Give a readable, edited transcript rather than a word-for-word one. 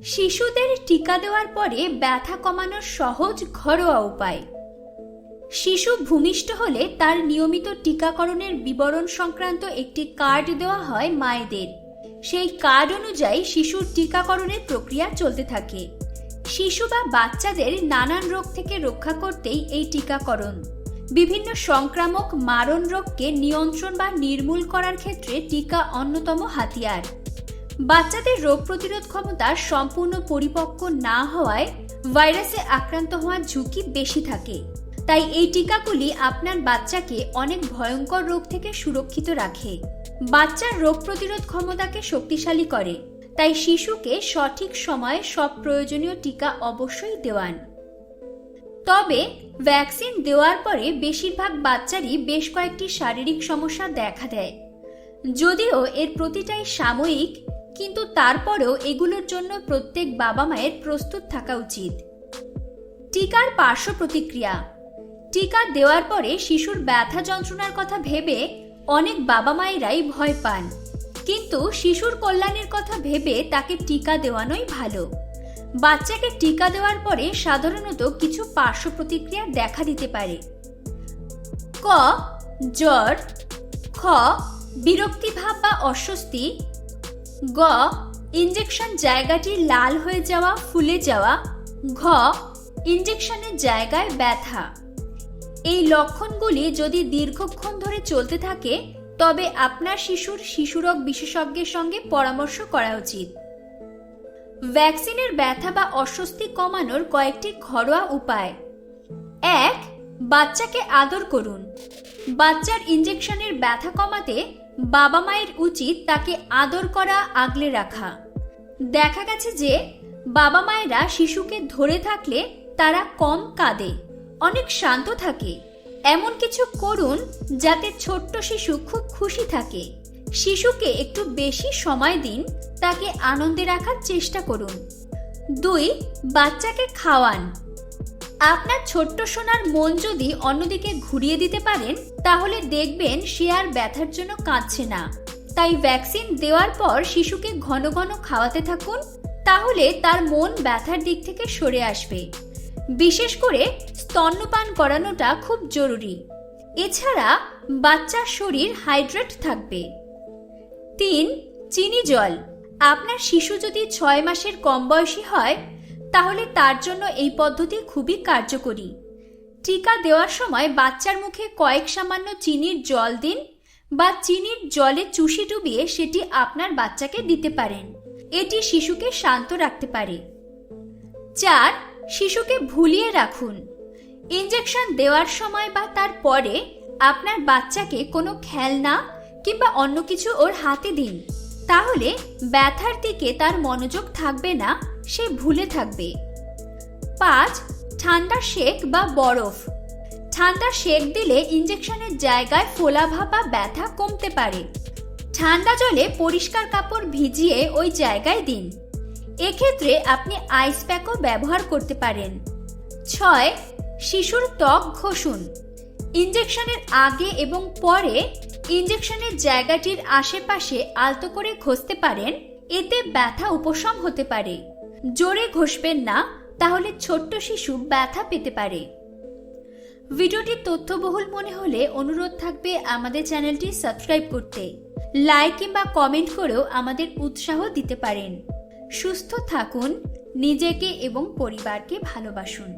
শিশুদের টিকা দেওয়ার পরে ব্যথা কমানোর সহজ ঘরোয়া উপায়। শিশু ভূমিষ্ঠ হলে তার নিয়মিত টিকাকরণের বিবরণ সংক্রান্ত একটি কার্ড দেওয়া হয় মায়েদের। সেই কার্ড অনুযায়ী শিশুর টিকাকরণের প্রক্রিয়া চলতে থাকে। শিশু বা বাচ্চাদের নানান রোগ থেকে রক্ষা করতেই এই টিকাকরণ। বিভিন্ন সংক্রামক মারণ রোগকে নিয়ন্ত্রণ বা নির্মূল করার ক্ষেত্রে টিকা অন্যতম হাতিয়ার। বাচ্চাদের রোগ প্রতিরোধ ক্ষমতা সম্পূর্ণ পরিপক্ক না হওয়ায় ভাইরাসে আক্রান্ত হওয়ার ঝুঁকি বেশি থাকে। তাই এই টিকাগুলি আপনার বাচ্চাকে অনেক ভয়ঙ্কর রোগ থেকে সুরক্ষিত রাখে। বাচ্চার রোগ প্রতিরোধ ক্ষমতাকে শক্তিশালী করে। তাই শিশুকে সঠিক সময়ে সব প্রয়োজনীয় টিকা অবশ্যই দেওয়ান। তবে ভ্যাকসিন দেওয়ার পরে বেশিরভাগ বাচ্চারই বেশ কয়েকটি শারীরিক সমস্যা দেখা দেয়। যদিও এর প্রতিটাই সাময়িক, কিন্তু তারপরেও এগুলোর জন্য প্রত্যেক বাবা মায়ের প্রস্তুত থাকা উচিত। টিকার পার্শ্ব প্রতিক্রিয়া। টিকা দেওয়ার পরে শিশুর ব্যথা যন্ত্রণার কথা ভেবে অনেক বাবা মায়েরাই ভয় পান, কিন্তু শিশুর কল্যাণের কথা ভেবে তাকে টিকা দেওয়ানোই ভালো। বাচ্চাকে টিকা দেওয়ার পরে সাধারণত কিছু পার্শ্ব প্রতিক্রিয়া দেখা দিতে পারে। ক. জ্বর। খ. বিরক্তিভাব বা অস্বস্তি। গ. ইনজেকশন জায়গাটি লাল হয়ে যাওয়া, ফুলে যাওয়া। ঘ. ইনজেকশনের জায়গায় ব্যথা। এই লক্ষণগুলি যদি দীর্ঘক্ষণ ধরে চলতে থাকে তবে আপনার শিশুর শিশুরোগ বিশেষজ্ঞের সঙ্গে পরামর্শ করা উচিত। ভ্যাকসিনের ব্যথা বা অস্বস্তি কমানোর কয়েকটি ঘরোয়া উপায়। ১. বাচ্চাকে আদর করুন। বাচ্চার ইনজেকশনের ব্যথা কমাতে বাবা মায়ের উচিত তাকে আদর করা, আগলে রাখা। দেখা গেছে যে বাবা মায়েরা শিশুকে ধরে থাকলে তারা কম কাঁদে, অনেক শান্ত থাকে। এমন কিছু করুন যাতে ছোট্ট শিশু খুব খুশি থাকে। শিশুকে একটু বেশি সময় দিন, তাকে আনন্দে রাখার চেষ্টা করুন। ২. বাচ্চাকে খাওয়ান। আপনার ছোট্ট সোনার মন যদি অন্যদিকে ঘুরিয়ে দিতে পারেন তাহলে দেখবেন সে আর ব্যথার জন্য কাঁদছে না। তাই ভ্যাকসিন দেওয়ার পর শিশুকে ঘন ঘন খাওয়াতে থাকুন, তাহলে তার মন ব্যথার দিক থেকে সরে আসবে। বিশেষ করে স্তন্যপান করানোটা খুব জরুরি। এছাড়া বাচ্চার শরীর হাইড্রেট থাকবে। ৩. চিনি জল। আপনার শিশু যদি ৬ মাসের কম বয়সী হয় তাহলে তার জন্য এই পদ্ধতি খুবই কার্যকরী। টিকা দেওয়ার সময় বাচ্চার মুখে কয়েক সামান্য চিনির জল দিন বা চিনির জলে চুষি ডুবিয়ে সেটি আপনার বাচ্চাকে দিতে পারেন। এটি শিশুকে শান্ত রাখতে পারে। ৪. শিশুকে ভুলিয়ে রাখুন। ইনজেকশন দেওয়ার সময় বা তার পরে আপনার বাচ্চাকে কোনো খেলনা কিংবা অন্য কিছু ওর হাতে দিন, তাহলে ব্যথার দিকে তার মনোযোগ থাকবে না, সে ভুলে থাকবে। ৫. ঠান্ডা শেক বা বরফ। ঠান্ডা শেক দিলে ইনজেকশনের জায়গায় ফোলাভাব বা ব্যথা কমতে পারে। ঠান্ডা জলে পরিষ্কার কাপড় ভিজিয়ে ওই জায়গায় দিন। এক্ষেত্রে আপনি আইস প্যাকও ব্যবহার করতে পারেন। ৬. শিশুর ত্বক ঘষুন। ইনজেকশনের আগে এবং পরে ইনজেকশনের জায়গাটির আশেপাশে আলতো করে ঘষতে পারেন, এতে ব্যথা উপশম হতে পারে। জোরে ঘষবেন না, তাহলে ছোট্ট শিশু ব্যথা পেতে পারে। ভিডিওটি তথ্যবহুল মনে হলে অনুরোধ থাকবে আমাদের চ্যানেলটি সাবস্ক্রাইব করতে। লাইক কিংবা কমেন্ট করেও আমাদের উৎসাহ দিতে পারেন। সুস্থ থাকুন, নিজেকে এবং পরিবারকে ভালোবাসুন।